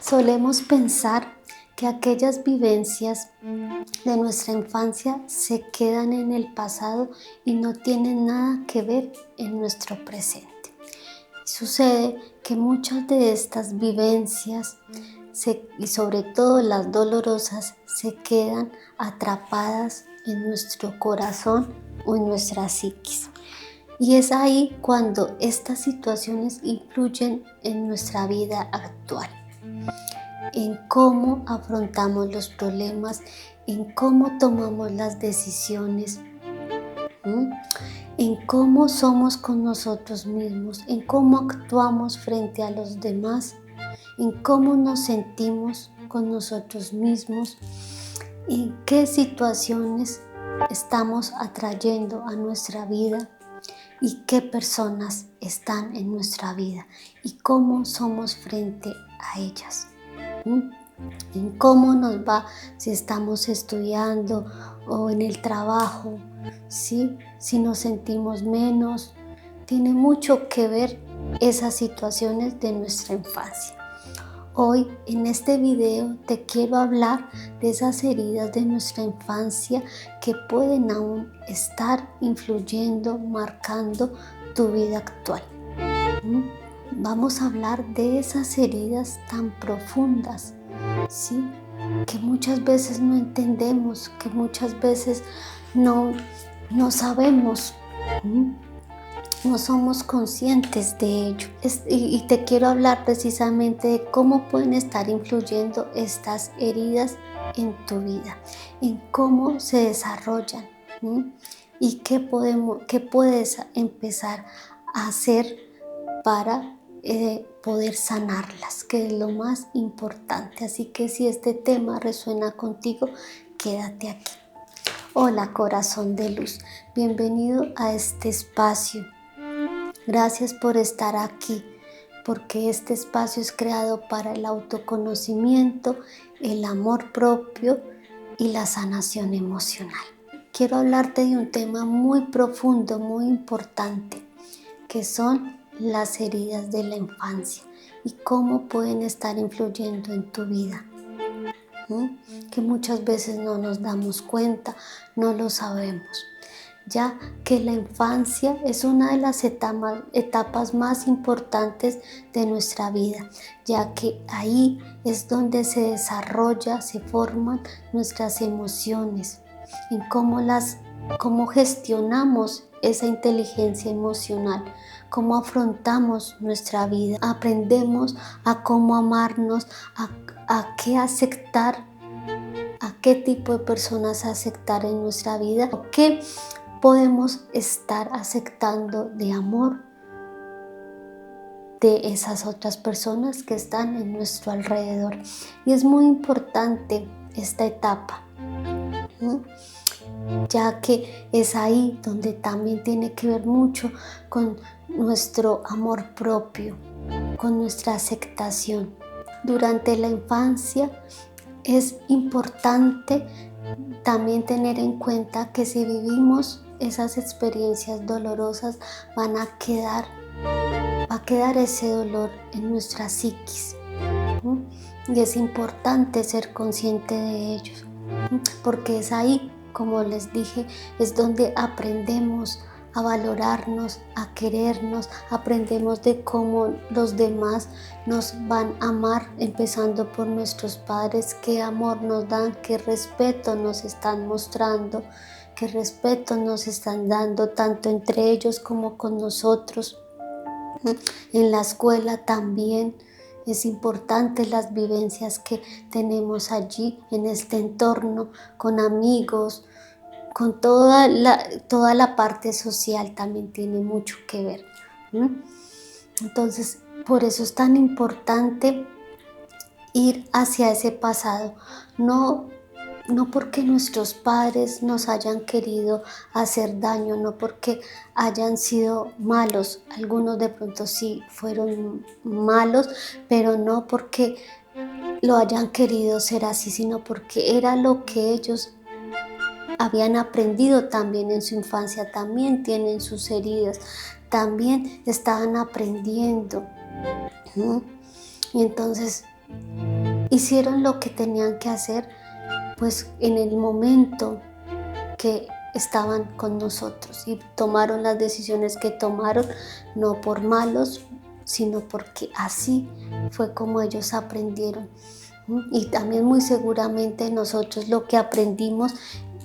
Solemos pensar que aquellas vivencias de nuestra infancia se quedan en el pasado y no tienen nada que ver en nuestro presente. Sucede que muchas de estas vivencias, y sobre todo las dolorosas, se quedan atrapadas en nuestro corazón o en nuestra psiquis. Y es ahí cuando estas situaciones influyen en nuestra vida actual, en cómo afrontamos los problemas, en cómo tomamos las decisiones, en cómo somos con nosotros mismos, en cómo actuamos frente a los demás, en cómo nos sentimos con nosotros mismos, en qué situaciones estamos atrayendo a nuestra vida y qué personas están en nuestra vida y cómo somos frente a ellas. En cómo nos va si estamos estudiando o en el trabajo, ¿sí? Si nos sentimos menos. Tiene mucho que ver esas situaciones de nuestra infancia. Hoy en este video te quiero hablar de esas heridas de nuestra infancia que pueden aún estar influyendo, marcando tu vida actual. Vamos a hablar de esas heridas tan profundas, ¿sí? Que muchas veces no entendemos, que muchas veces no sabemos, no somos conscientes de ello. Y te quiero hablar precisamente de cómo pueden estar influyendo estas heridas en tu vida, en cómo se desarrollan, y qué puedes empezar a hacer para poder sanarlas, que es lo más importante. Así que si este tema resuena contigo, quédate aquí. Hola, corazón de luz, bienvenido a este espacio. Gracias por estar aquí, porque este espacio es creado para el autoconocimiento, el amor propio y la sanación emocional. Quiero hablarte de un tema muy profundo, muy importante, que son las heridas de la infancia y cómo pueden estar influyendo en tu vida, que muchas veces no nos damos cuenta, no lo sabemos, ya que la infancia es una de las etapas más importantes de nuestra vida, ya que ahí es donde se desarrolla, se forman nuestras emociones, en cómo gestionamos esa inteligencia emocional, cómo afrontamos nuestra vida, aprendemos a cómo amarnos, a qué aceptar, a qué tipo de personas aceptar en nuestra vida, o qué podemos estar aceptando de amor de esas otras personas que están en nuestro alrededor. Y es muy importante esta etapa, ya que es ahí donde también tiene que ver mucho con nuestro amor propio, con nuestra aceptación. Durante la infancia es importante también tener en cuenta que si vivimos esas experiencias dolorosas va a quedar ese dolor en nuestra psiquis, y es importante ser consciente de ellos, porque es ahí, como les dije, es donde aprendemos a valorarnos, a querernos, aprendemos de cómo los demás nos van a amar, empezando por nuestros padres, qué amor nos dan, qué respeto nos están mostrando, qué respeto nos están dando, tanto entre ellos como con nosotros. En la escuela también es importante las vivencias que tenemos allí, en este entorno, con amigos, con toda la parte social también tiene mucho que ver. Entonces, por eso es tan importante ir hacia ese pasado, no porque nuestros padres nos hayan querido hacer daño, no porque hayan sido malos, algunos de pronto sí fueron malos, pero no porque lo hayan querido ser así, sino porque era lo que ellos habían aprendido también en su infancia, también tienen sus heridas, también estaban aprendiendo. Y entonces hicieron lo que tenían que hacer, pues en el momento que estaban con nosotros y tomaron las decisiones que tomaron, no por malos, sino porque así fue como ellos aprendieron. Y también muy seguramente nosotros lo que aprendimos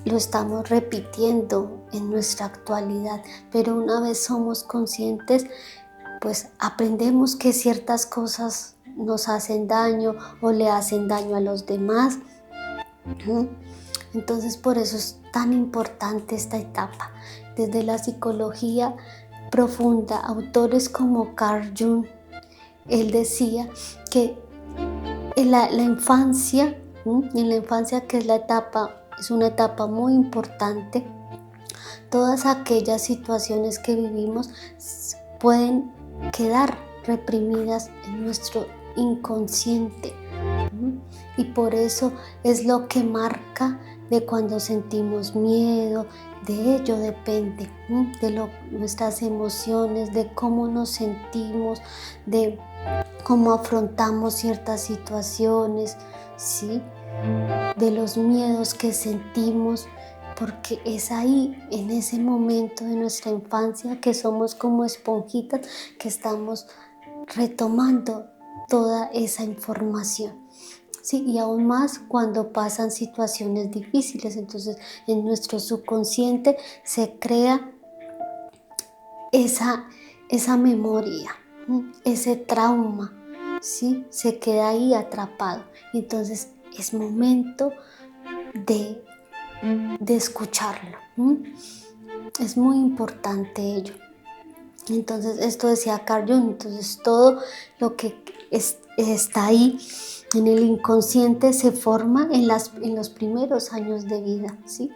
lo estamos repitiendo en nuestra actualidad, pero una vez somos conscientes, pues aprendemos que ciertas cosas nos hacen daño o le hacen daño a los demás. Entonces por eso es tan importante esta etapa. Desde la psicología profunda, autores como Carl Jung, él decía que en la infancia, que es una etapa muy importante, todas aquellas situaciones que vivimos pueden quedar reprimidas en nuestro inconsciente. Y por eso es lo que marca de cuando sentimos miedo. De ello depende, de nuestras emociones, de cómo nos sentimos, de cómo afrontamos ciertas situaciones, ¿sí? De los miedos que sentimos, porque es ahí, en ese momento de nuestra infancia, que somos como esponjitas, que estamos retomando toda esa información. Sí, y aún más cuando pasan situaciones difíciles, entonces en nuestro subconsciente se crea esa memoria, ese trauma, ¿sí? Se queda ahí atrapado. Entonces es momento de escucharlo. Es muy importante ello. Entonces esto decía Carl Jung, entonces todo lo que está ahí en el inconsciente se forma en los primeros años de vida, ¿sí?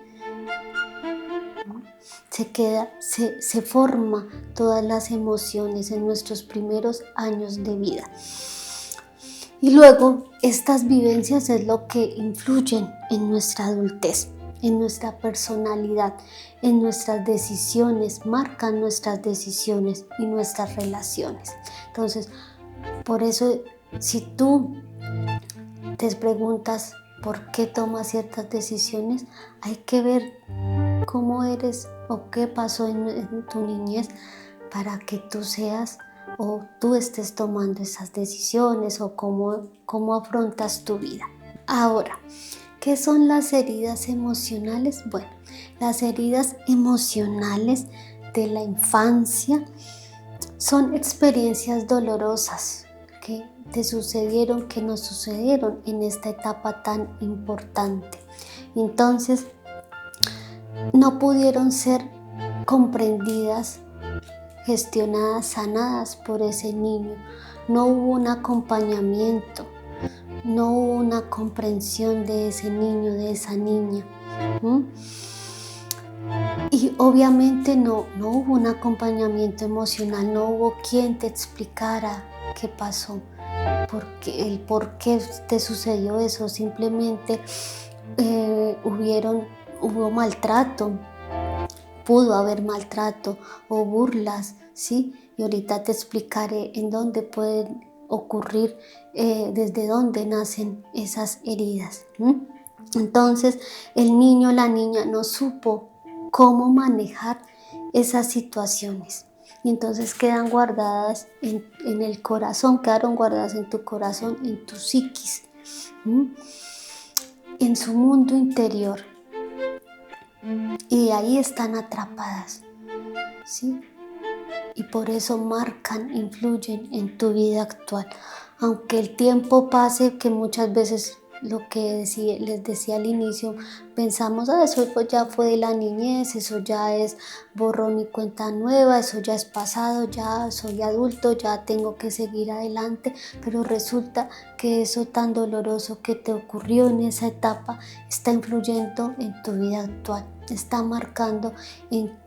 Se forma todas las emociones en nuestros primeros años de vida. Y luego estas vivencias es lo que influyen en nuestra adultez, en nuestra personalidad, en nuestras decisiones, marcan nuestras decisiones y nuestras relaciones. Entonces, por eso, si tú te preguntas por qué tomas ciertas decisiones, hay que ver cómo eres o qué pasó en tu niñez para que tú seas o tú estés tomando esas decisiones o cómo afrontas tu vida. Ahora, ¿qué son las heridas emocionales? Bueno, las heridas emocionales de la infancia son experiencias dolorosas que te sucedieron, que nos sucedieron en esta etapa tan importante. Entonces, no pudieron ser comprendidas, gestionadas, sanadas por ese niño. No hubo un acompañamiento, no hubo una comprensión de ese niño, de esa niña. Y obviamente no hubo un acompañamiento emocional, no hubo quien te explicara qué pasó, el por qué te sucedió eso. Simplemente hubo maltrato, pudo haber maltrato o burlas, ¿sí? Y ahorita te explicaré en dónde pueden ocurrir, desde dónde nacen esas heridas. Entonces, el niño o la niña no supo cómo manejar esas situaciones. Y entonces quedan guardadas en el corazón, quedaron guardadas en tu corazón, en tu psiquis, en su mundo interior. Y ahí están atrapadas, ¿sí? Y por eso marcan, influyen en tu vida actual. Aunque el tiempo pase, que muchas veces lo que les decía al inicio, pensamos, eso ya fue de la niñez, eso ya es borrón y cuenta nueva, eso ya es pasado, ya soy adulto, ya tengo que seguir adelante, pero resulta que eso tan doloroso que te ocurrió en esa etapa está influyendo en tu vida actual, está marcando en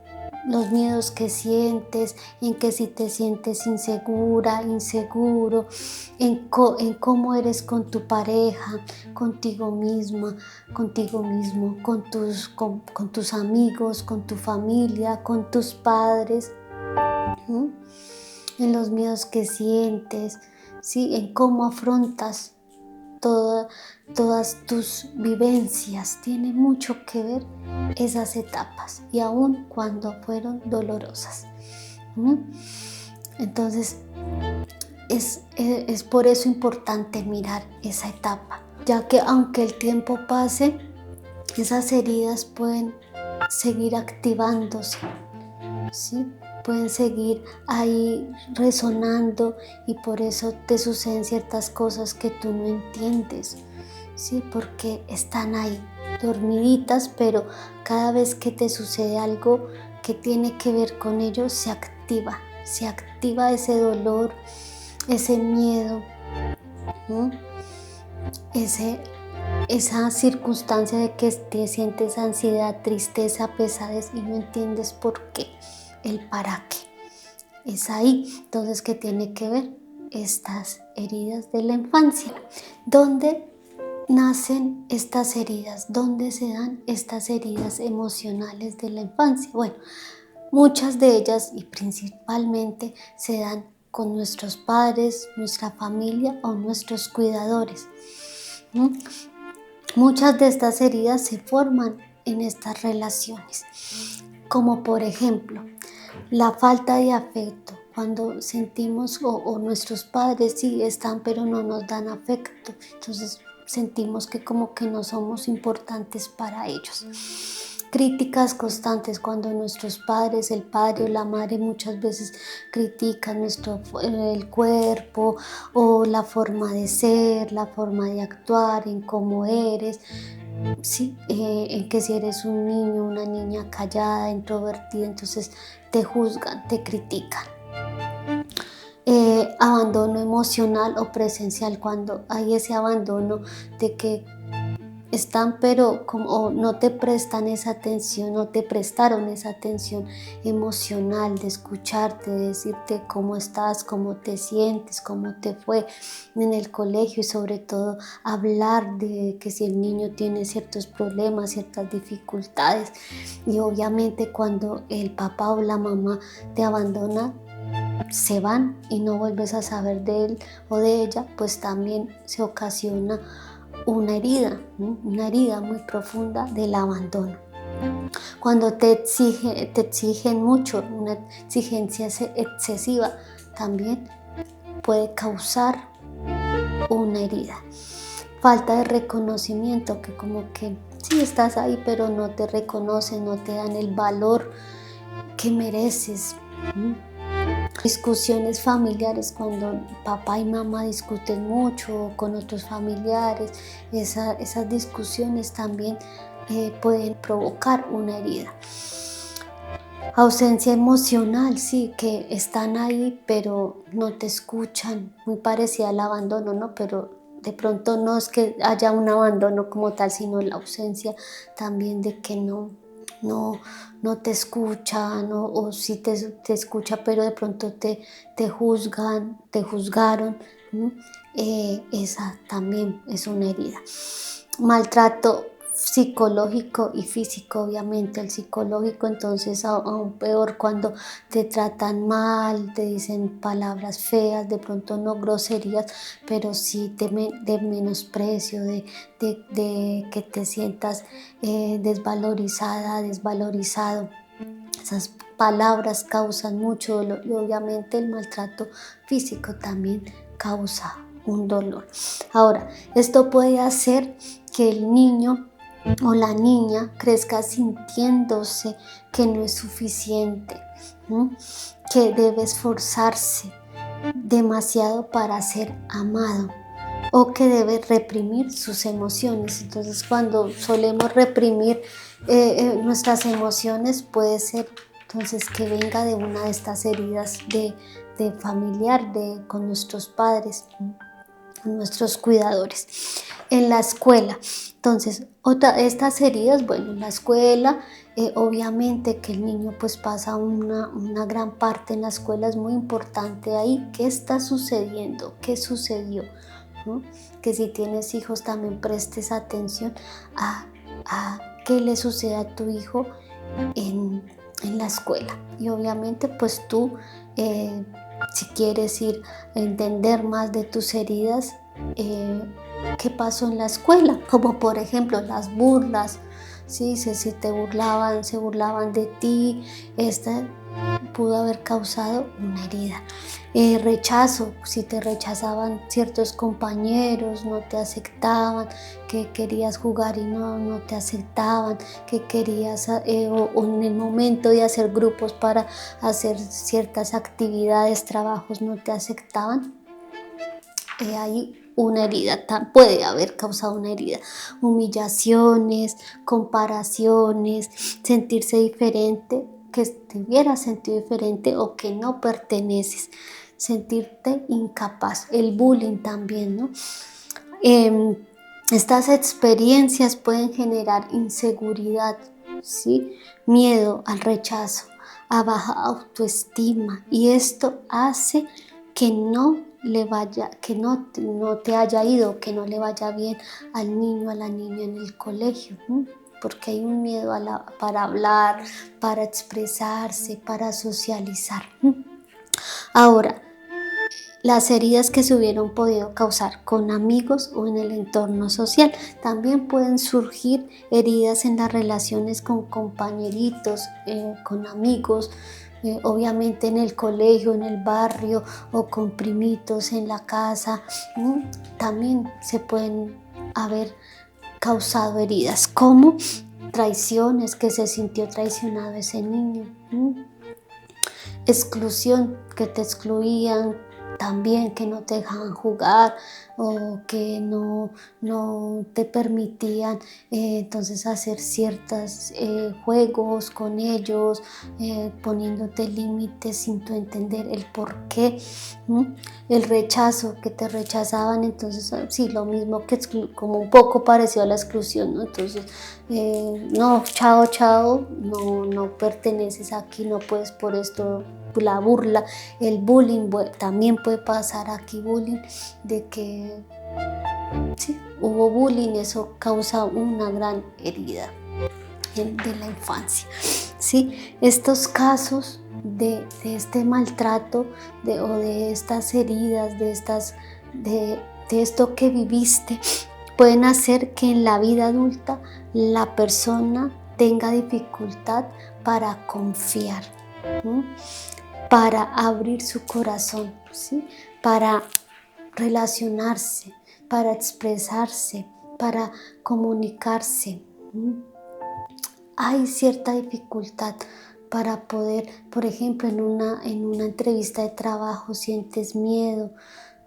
los miedos que sientes, en que si te sientes insegura, inseguro, en cómo eres con tu pareja, contigo misma, contigo mismo, con tus amigos, con tu familia, con tus padres, en los miedos que sientes, ¿sí? En cómo afrontas todas tus vivencias, tiene mucho que ver esas etapas y aun cuando fueron dolorosas. ¿Mm? Entonces, es por eso importante mirar esa etapa, ya que aunque el tiempo pase, esas heridas pueden seguir activándose, ¿sí? Pueden seguir ahí resonando y por eso te suceden ciertas cosas que tú no entiendes, ¿sí? Porque están ahí dormiditas, pero cada vez que te sucede algo que tiene que ver con ello, se activa ese dolor, ese miedo, ¿no? Esa circunstancia de que te sientes ansiedad, tristeza, pesadez y no entiendes por qué, el para qué. Es ahí, entonces, que tiene que ver estas heridas de la infancia. ¿Dónde nacen estas heridas? ¿Dónde se dan estas heridas emocionales de la infancia? Bueno, muchas de ellas y principalmente se dan con nuestros padres, nuestra familia o nuestros cuidadores. Muchas de estas heridas se forman en estas relaciones, como por ejemplo la falta de afecto, cuando sentimos o nuestros padres sí están pero no nos dan afecto, entonces sentimos que como que no somos importantes para ellos. Críticas constantes, cuando nuestros padres, el padre o la madre muchas veces critican el cuerpo o la forma de ser, la forma de actuar, en cómo eres, ¿sí? En que si eres un niño, una niña callada, introvertida, entonces te juzgan, te critican. Abandono emocional o presencial, cuando hay ese abandono de que están pero como no te prestan esa atención, no te prestaron esa atención emocional de escucharte, de decirte cómo estás, cómo te sientes, cómo te fue en el colegio y sobre todo hablar de que si el niño tiene ciertos problemas, ciertas dificultades y obviamente cuando el papá o la mamá te abandona, se van y no vuelves a saber de él o de ella, pues también se ocasiona una herida muy profunda del abandono. Cuando te exigen mucho, una exigencia excesiva, también puede causar una herida. Falta de reconocimiento, que como que sí estás ahí, pero no te reconocen, no te dan el valor que mereces. Discusiones familiares, cuando papá y mamá discuten mucho con otros familiares, esas discusiones también pueden provocar una herida. Ausencia emocional, sí, que están ahí pero no te escuchan, muy parecida al abandono, ¿no? Pero de pronto no es que haya un abandono como tal, sino la ausencia también de que no te escuchan o sí te escucha, pero de pronto te juzgan, te juzgaron. Esa también es una herida. Maltrato psicológico y físico, obviamente el psicológico entonces aún peor, cuando te tratan mal, te dicen palabras feas, de pronto no groserías, pero sí de menosprecio, de que te sientas desvalorizada, desvalorizado. Esas palabras causan mucho dolor y obviamente el maltrato físico también causa un dolor. Ahora, esto puede hacer que el niño o la niña crezca sintiéndose que no es suficiente, que debe esforzarse demasiado para ser amado o que debe reprimir sus emociones. Entonces, cuando solemos reprimir nuestras emociones, puede ser entonces que venga de una de estas heridas de familiar, con nuestros padres, nuestros cuidadores. En la escuela, entonces, estas heridas, bueno, en la escuela, obviamente que el niño pues pasa una gran parte en la escuela, es muy importante ahí, ¿qué está sucediendo? ¿Qué sucedió? ¿No? Que si tienes hijos también prestes atención a qué le sucede a tu hijo en la escuela. Y obviamente pues tú, si quieres ir a entender más de tus heridas, qué pasó en la escuela, como por ejemplo las burlas, ¿sí? Si te burlaban, se burlaban de ti, esta pudo haber causado una herida. Rechazo, si te rechazaban ciertos compañeros, no te aceptaban, que querías jugar y no te aceptaban, que querías, o en el momento de hacer grupos para hacer ciertas actividades, trabajos, no te aceptaban, hay una herida, puede haber causado una herida. Humillaciones, comparaciones, sentirse diferente, que te hubieras sentido diferente o que no perteneces, sentirte incapaz. El bullying también, ¿no? Estas experiencias pueden generar inseguridad, ¿sí? Miedo al rechazo, a baja autoestima, y esto hace que no te haya ido, que no le vaya bien al niño, a la niña en el colegio, ¿no? Porque hay un miedo para hablar, para expresarse, para socializar. Ahora, las heridas que se hubieran podido causar con amigos o en el entorno social. También pueden surgir heridas en las relaciones con compañeritos, con amigos, obviamente en el colegio, en el barrio o con primitos en la casa. También se pueden haber causado heridas, como traiciones, que se sintió traicionado ese niño. Exclusión, que te excluían, también que no te dejaban jugar o que no te permitían entonces hacer ciertos juegos con ellos, poniéndote límites sin tu entender el por qué. El rechazo, que te rechazaban, entonces sí, lo mismo que como un poco parecido a la exclusión, ¿no? Entonces, no, chao, no perteneces aquí, no puedes por esto. La burla, el bullying, también puede pasar aquí bullying, de que sí, hubo bullying, eso causa una gran herida de la infancia. ¿Sí? Estos casos de este maltrato o de estas heridas, de esto que viviste, pueden hacer que en la vida adulta la persona tenga dificultad para confiar, para abrir su corazón, ¿sí? Para relacionarse, para expresarse, para comunicarse. Hay cierta dificultad para poder, por ejemplo, en una entrevista de trabajo sientes miedo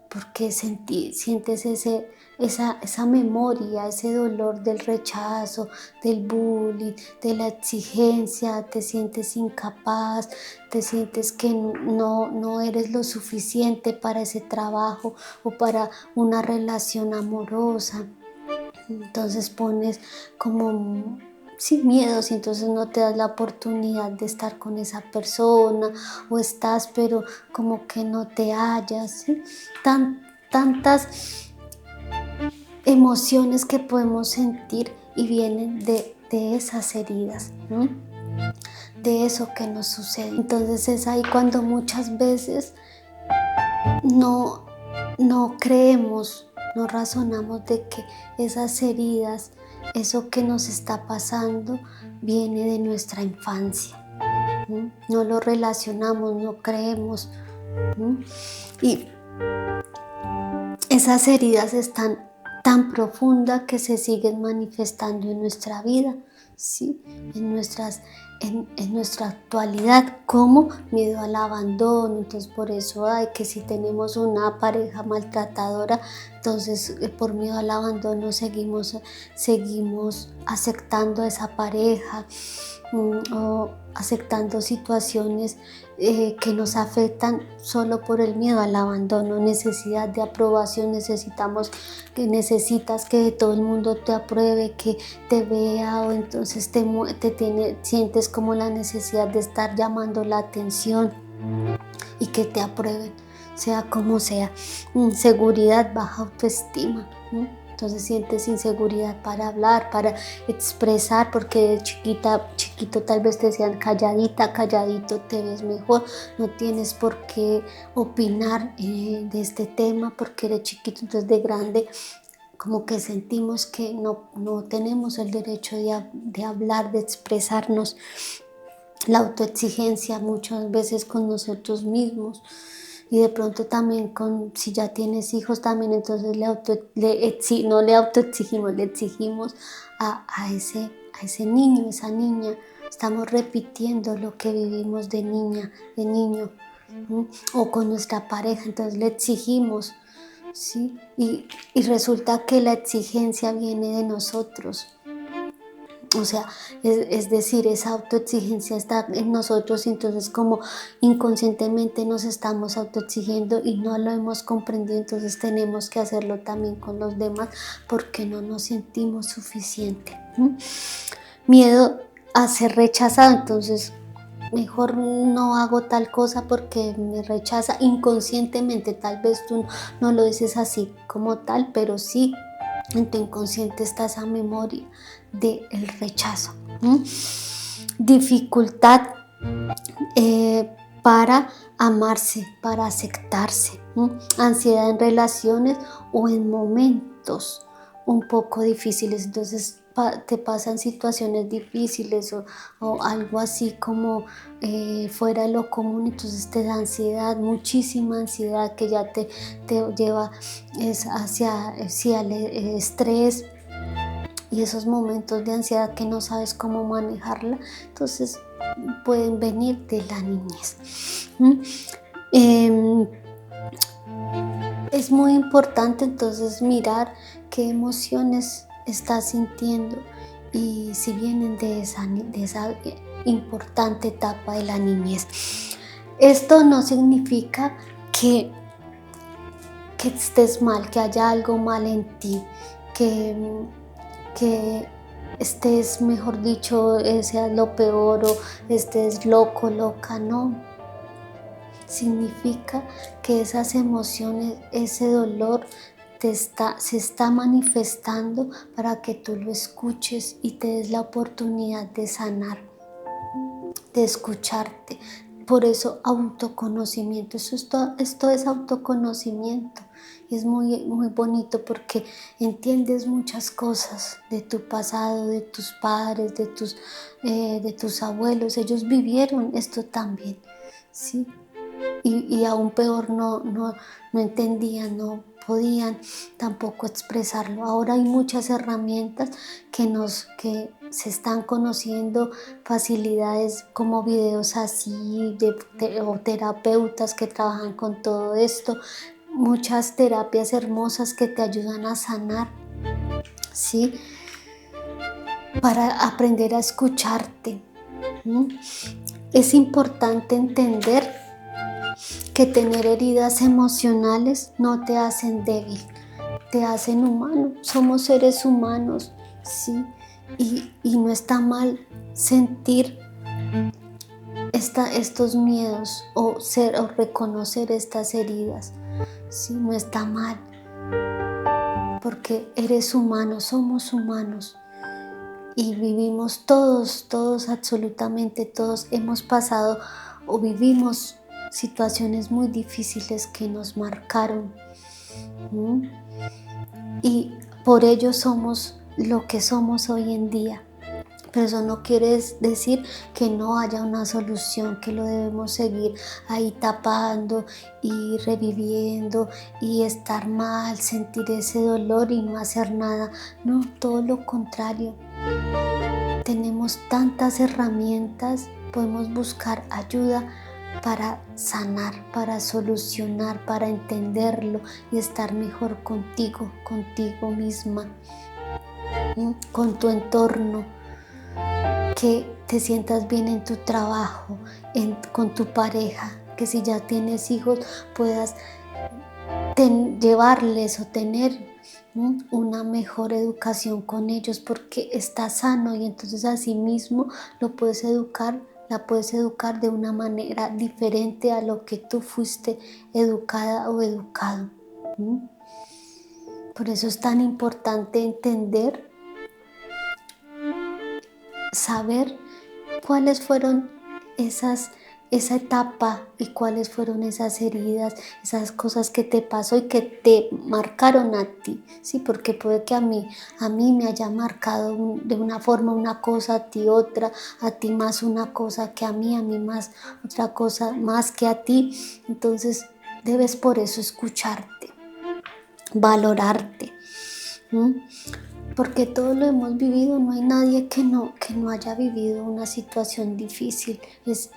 porque sientes esa memoria, ese dolor del rechazo, del bullying, de la exigencia, te sientes incapaz, te sientes que no eres lo suficiente para ese trabajo o para una relación amorosa. Entonces pones como sin miedos y entonces no te das la oportunidad de estar con esa persona, o estás pero como que no te hallas, ¿sí? Tantas emociones que podemos sentir y vienen de esas heridas, ¿no? De eso que nos sucede. Entonces es ahí cuando muchas veces no creemos, no razonamos de que esas heridas, eso que nos está pasando, viene de nuestra infancia. No lo relacionamos, no creemos. Y esas heridas están tan profundas que se siguen manifestando en nuestra vida, ¿sí? En nuestra actualidad, como miedo al abandono. Entonces por eso hay que si tenemos una pareja maltratadora, entonces por miedo al abandono seguimos aceptando a esa pareja, o aceptando situaciones que nos afectan solo por el miedo al abandono, necesidad de aprobación, necesitas que todo el mundo te apruebe, que te vea, o entonces sientes como la necesidad de estar llamando la atención y que te aprueben, sea como sea. Inseguridad, baja autoestima, ¿no? Entonces sientes inseguridad para hablar, para expresar, porque de chiquito tal vez te decían calladita, calladito te ves mejor, no tienes por qué opinar de este tema porque eres chiquito. Entonces de grande como que sentimos que no tenemos el derecho de hablar, de expresarnos. La autoexigencia muchas veces con nosotros mismos y de pronto también si ya tienes hijos también, entonces no le autoexigimos, le exigimos a ese niño, esa niña. Estamos repitiendo lo que vivimos de niña, de niño, ¿sí? O con nuestra pareja, entonces le exigimos, ¿sí? Y resulta que la exigencia viene de nosotros. O sea, es decir, esa autoexigencia está en nosotros y entonces como inconscientemente nos estamos autoexigiendo y no lo hemos comprendido, entonces tenemos que hacerlo también con los demás porque no nos sentimos suficiente. Miedo a ser rechazado, entonces mejor no hago tal cosa porque me rechaza inconscientemente. Tal vez tú no lo dices así como tal, pero sí en tu inconsciente está esa memoria del rechazo. Dificultad para amarse, para aceptarse. Ansiedad en relaciones o en momentos un poco difíciles. Entonces te pasan situaciones difíciles o algo así como fuera de lo común, entonces te da ansiedad, muchísima ansiedad que ya te lleva hacia el estrés y esos momentos de ansiedad que no sabes cómo manejarla, entonces pueden venir de la niñez. Es muy importante entonces mirar qué emociones estás sintiendo y si vienen de esa importante etapa de la niñez. Esto no significa que estés mal, que haya algo mal en ti, que estés, mejor dicho, seas lo peor o estés loco, loca, no. Significa que esas emociones, ese dolor se está manifestando para que tú lo escuches y te des la oportunidad de sanar, de escucharte. Por eso autoconocimiento, esto es autoconocimiento. Es muy, muy bonito porque entiendes muchas cosas de tu pasado, de tus padres, de tus abuelos. Ellos vivieron esto también, ¿sí? Y aún peor no entendían, no podían tampoco expresarlo. Ahora hay muchas herramientas que se están conociendo, facilidades como videos así o terapeutas que trabajan con todo esto, muchas terapias hermosas que te ayudan a sanar, ¿sí? Para aprender a escucharte. Es importante entender que tener heridas emocionales no te hacen débil, te hacen humano. Somos seres humanos, ¿sí? Y no está mal sentir estos miedos o reconocer estas heridas, ¿sí? No está mal, porque eres humano, somos humanos. Y vivimos todos, absolutamente todos, hemos pasado o vivimos situaciones muy difíciles que nos marcaron. Y por ello somos lo que somos hoy en día. Pero eso no quiere decir que no haya una solución, que lo debemos seguir ahí tapando y reviviendo y estar mal, sentir ese dolor y no hacer nada. No, todo lo contrario. Tenemos tantas herramientas, podemos buscar ayuda para sanar, para solucionar, para entenderlo y estar mejor contigo misma, con tu entorno, que te sientas bien en tu trabajo, con tu pareja, que si ya tienes hijos puedas llevarles o tener una mejor educación con ellos porque está sano y entonces así mismo la puedes educar de una manera diferente a lo que tú fuiste educada o educado. Por eso es tan importante entender, saber cuáles fueron esas esa etapa y cuáles fueron esas heridas, esas cosas que te pasó y que te marcaron a ti, ¿sí? Porque puede que a mí me haya marcado de una forma una cosa, a ti otra, a ti más una cosa que a mí más otra cosa más que a ti. Entonces debes por eso escucharte, valorarte. Porque todo lo hemos vivido, no hay nadie que no haya vivido una situación difícil. Es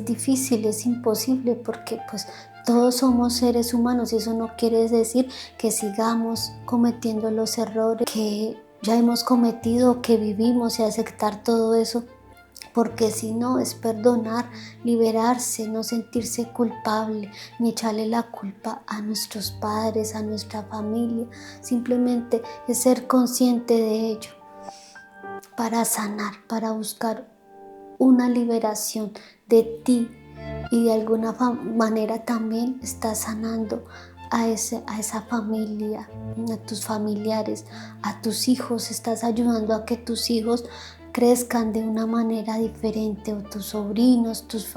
difícil, es imposible, porque pues todos somos seres humanos y eso no quiere decir que sigamos cometiendo los errores que ya hemos cometido, que vivimos, y aceptar todo eso. Porque si no, es perdonar, liberarse, no sentirse culpable, ni echarle la culpa a nuestros padres, a nuestra familia. Simplemente es ser consciente de ello para sanar, para buscar una liberación de ti, y de alguna manera también estás sanando a esa familia, a tus familiares, a tus hijos. Estás ayudando a que tus hijos crezcan de una manera diferente, o tus sobrinos, tus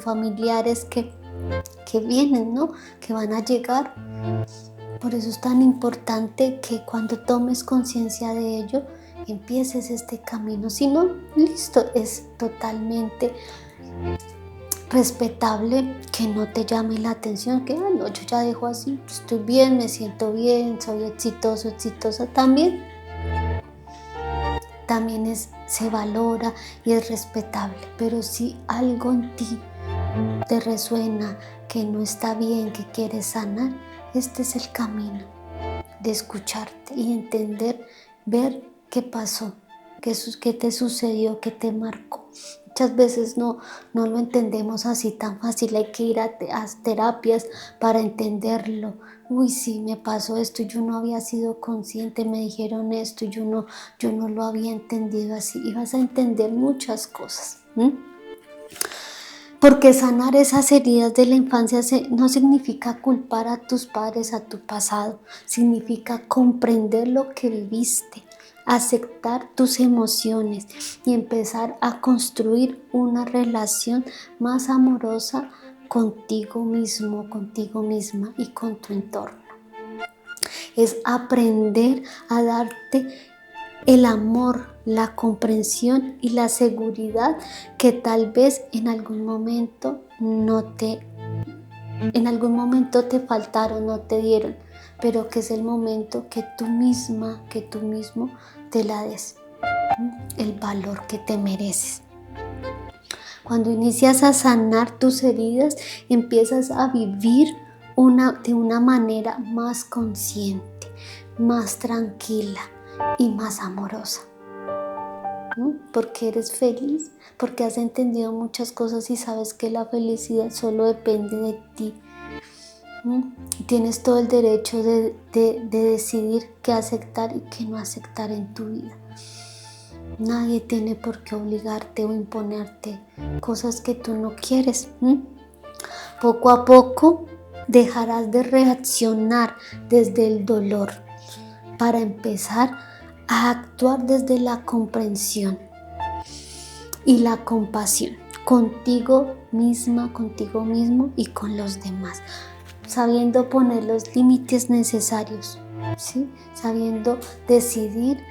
familiares que vienen, ¿no? Que van a llegar. Por eso es tan importante que cuando tomes conciencia de ello, empieces este camino. Si no, listo, es totalmente respetable que no te llame la atención, que no, yo ya dejo así, estoy bien, me siento bien, soy exitoso, exitosa. También se valora y es respetable. Pero si algo en ti te resuena, que no está bien, que quieres sanar, este es el camino de escucharte y entender, ver qué pasó, qué te sucedió, qué te marcó. Muchas veces no lo entendemos así tan fácil, hay que ir a terapias para entenderlo. Uy, sí, me pasó esto, yo no había sido consciente, me dijeron esto, yo no lo había entendido así. Y vas a entender muchas cosas. Porque sanar esas heridas de la infancia no significa culpar a tus padres, a tu pasado. Significa comprender lo que viviste, aceptar tus emociones y empezar a construir una relación más amorosa contigo mismo, contigo misma y con tu entorno. Es aprender a darte el amor, la comprensión y la seguridad que tal vez en algún momento te faltaron, no te dieron, pero que es el momento que tú misma, que tú mismo te la des el valor que te mereces. Cuando inicias a sanar tus heridas, empiezas a vivir de una manera más consciente, más tranquila y más amorosa. Porque eres feliz, porque has entendido muchas cosas y sabes que la felicidad solo depende de ti. Tienes todo el derecho de decidir qué aceptar y qué no aceptar en tu vida. Nadie tiene por qué obligarte o imponerte cosas que tú no quieres. Poco a poco dejarás de reaccionar desde el dolor para empezar a actuar desde la comprensión y la compasión contigo misma, contigo mismo y con los demás, sabiendo poner los límites necesarios, ¿sí? Sabiendo decidir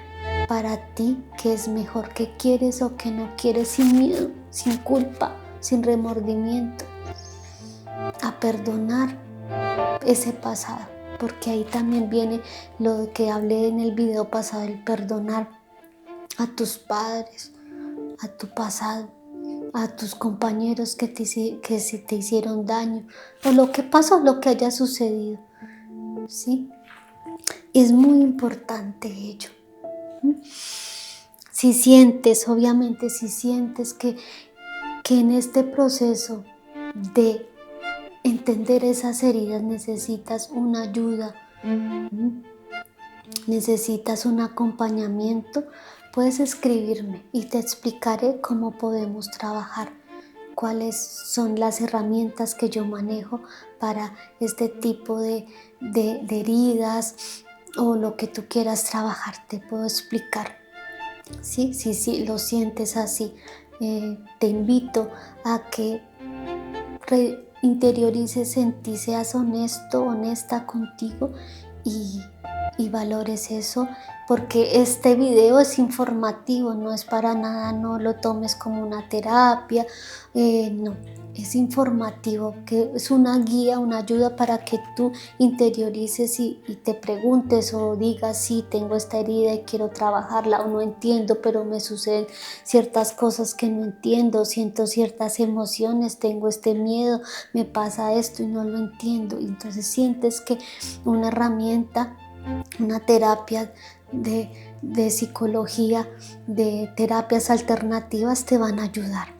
para ti qué es mejor, qué quieres o qué no quieres, sin miedo, sin culpa, sin remordimiento, a perdonar ese pasado. Porque ahí también viene lo que hablé en el video pasado, el perdonar a tus padres, a tu pasado, a tus compañeros que si te hicieron daño, o lo que pasó, lo que haya sucedido, ¿sí? Es muy importante ello. Si sientes que en este proceso de entender esas heridas necesitas una ayuda, necesitas un acompañamiento, puedes escribirme y te explicaré cómo podemos trabajar, cuáles son las herramientas que yo manejo para este tipo de heridas o lo que tú quieras trabajar, te puedo explicar. Sí, lo sientes así. Te invito a que interiorices en ti, seas honesto, honesta contigo y, y valores eso, porque este video es informativo, no es para nada, no lo tomes como una terapia, no, es informativo, que es una guía, una ayuda para que tú interiorices y te preguntes o digas, sí, tengo esta herida y quiero trabajarla, o no entiendo, pero me suceden ciertas cosas que no entiendo, siento ciertas emociones, tengo este miedo, me pasa esto y no lo entiendo. Y entonces sientes que una herramienta, una terapia de psicología, de terapias alternativas te van a ayudar,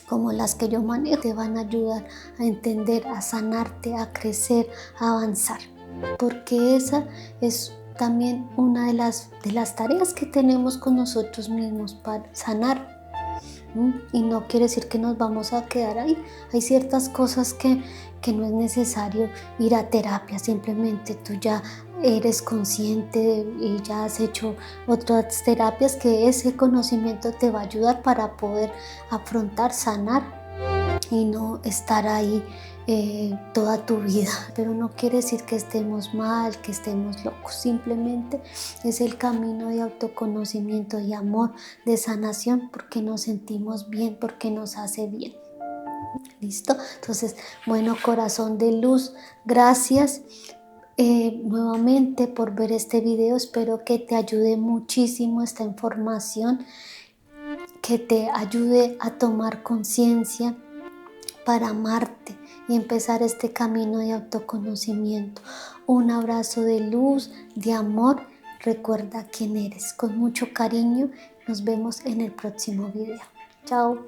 como las que yo manejo, te van a ayudar a entender, a sanarte, a crecer, a avanzar, porque esa es también una de las tareas que tenemos con nosotros mismos para sanar. Y no quiere decir que nos vamos a quedar ahí. Hay ciertas cosas que no es necesario ir a terapia, simplemente tú ya eres consciente y ya has hecho otras terapias, que ese conocimiento te va a ayudar para poder afrontar, sanar y no estar ahí toda tu vida. Pero no quiere decir que estemos mal, que estemos locos, simplemente es el camino de autoconocimiento y amor, de sanación, porque nos sentimos bien, porque nos hace bien. ¿Listo? Entonces, bueno, corazón de luz, gracias nuevamente por ver este video. Espero que te ayude muchísimo esta información, que te ayude a tomar conciencia para amarte y empezar este camino de autoconocimiento. Un abrazo de luz, de amor. Recuerda quién eres. Con mucho cariño, nos vemos en el próximo video. Chao.